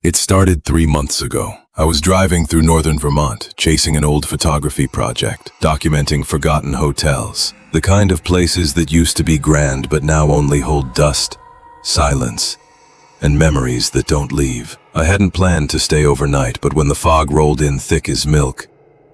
It started 3 months ago. I was driving through northern Vermont, chasing an old photography project, documenting forgotten hotels, the kind of places that used to be grand but now only hold dust, silence, and memories that don't leave. I hadn't planned to stay overnight, but when the fog rolled in thick as milk,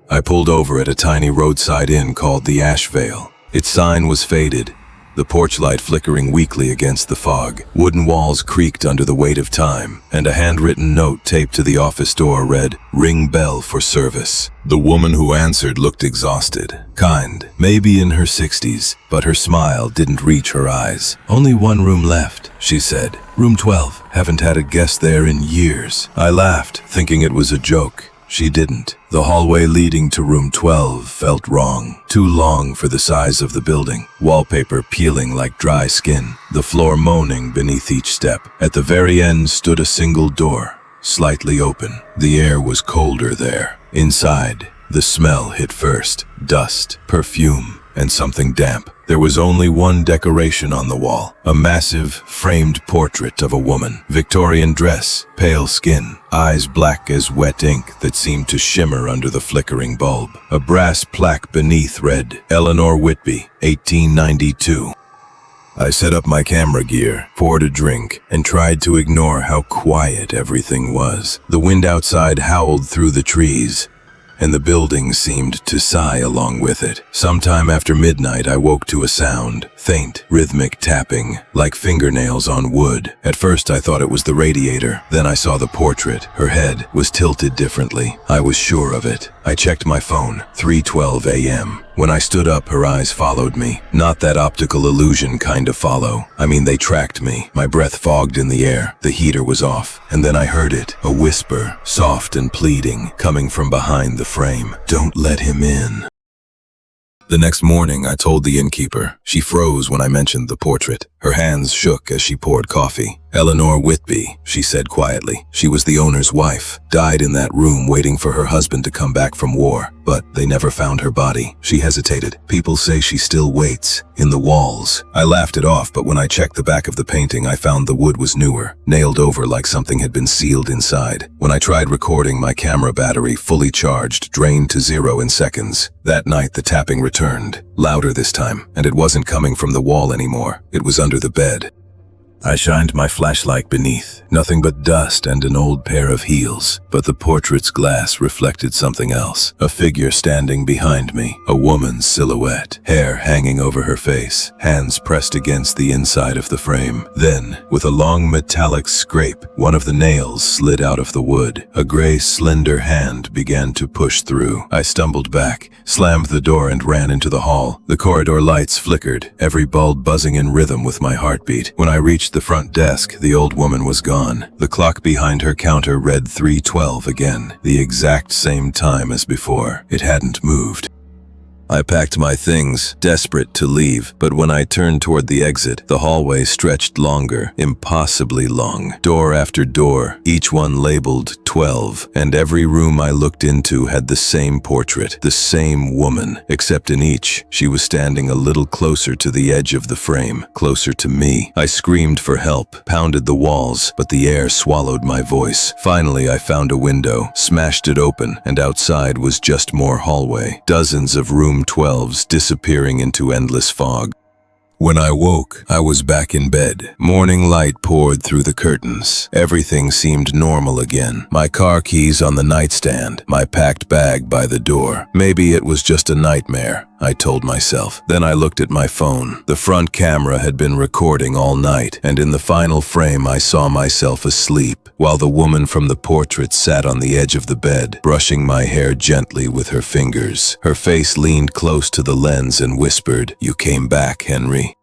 I pulled over at a tiny roadside inn called the Ashvale. Its sign was faded, the porch light flickering weakly against the fog. Wooden walls creaked under the weight of time, and a handwritten note taped to the office door read, "Ring bell for service." The woman who answered looked exhausted, kind, maybe in her 60s, but her smile didn't reach her eyes. "Only one room left," she said. "Room 12. Haven't had a guest there in years." I laughed, thinking it was a joke. She didn't. The hallway leading to room 12 felt wrong. Too long for the size of the building. Wallpaper peeling like dry skin. The floor moaning beneath each step. At the very end stood a single door, slightly open. The air was colder there. Inside, the smell hit first. Dust, perfume, and something damp. There was only one decoration on the wall, a massive, framed portrait of a woman. Victorian dress, pale skin, eyes black as wet ink that seemed to shimmer under the flickering bulb. A brass plaque beneath read, "Eleanor Whitby, 1892. I set up my camera gear, poured a drink, and tried to ignore how quiet everything was. The wind outside howled through the trees, and the building seemed to sigh along with it. Sometime after midnight, I woke to a sound, faint, rhythmic tapping, like fingernails on wood. At first, I thought it was the radiator. Then I saw the portrait. Her head was tilted differently. I was sure of it. I checked my phone, 3:12 a.m. When I stood up, her eyes followed me. Not that optical illusion kind of follow. I mean, they tracked me. My breath fogged in the air. The heater was off. And then I heard it, a whisper, soft and pleading, coming from behind the frame. "Don't let him in." The next morning, I told the innkeeper. She froze when I mentioned the portrait. Her hands shook as she poured coffee. "Eleanor Whitby," she said quietly. She was the owner's wife, died in that room waiting for her husband to come back from war, but they never found her body. She hesitated. "People say she still waits, in the walls." I laughed it off, but when I checked the back of the painting, I found the wood was newer, nailed over like something had been sealed inside. When I tried recording, my camera battery, fully charged, drained to 0 in seconds. That night, the tapping returned, louder this time, and it wasn't coming from the wall anymore. It was under the bed. I shined my flashlight beneath. Nothing but dust and an old pair of heels. But the portrait's glass reflected something else. A figure standing behind me. A woman's silhouette. Hair hanging over her face. Hands pressed against the inside of the frame. Then, with a long metallic scrape, one of the nails slid out of the wood. A gray, slender hand began to push through. I stumbled back, slammed the door and ran into the hall. The corridor lights flickered, every bulb buzzing in rhythm with my heartbeat. When I reached the front desk, the old woman was gone. The clock behind her counter read 3:12 again, the exact same time as before. It hadn't moved. I packed my things, desperate to leave, but when I turned toward the exit, the hallway stretched longer, impossibly long. Door after door, each one labeled 12, and every room I looked into had the same portrait, the same woman, except in each, she was standing a little closer to the edge of the frame, closer to me. I screamed for help, pounded the walls, but the air swallowed my voice. Finally, I found a window, smashed it open, and outside was just more hallway. Dozens of room 12s disappearing into endless fog. When I woke, I was back in bed. Morning light poured through the curtains. Everything seemed normal again. My car keys on the nightstand, my packed bag by the door. Maybe it was just a nightmare, I told myself. Then I looked at my phone. The front camera had been recording all night, and in the final frame I saw myself asleep, while the woman from the portrait sat on the edge of the bed, brushing my hair gently with her fingers. Her face leaned close to the lens and whispered, "You came back, Henry."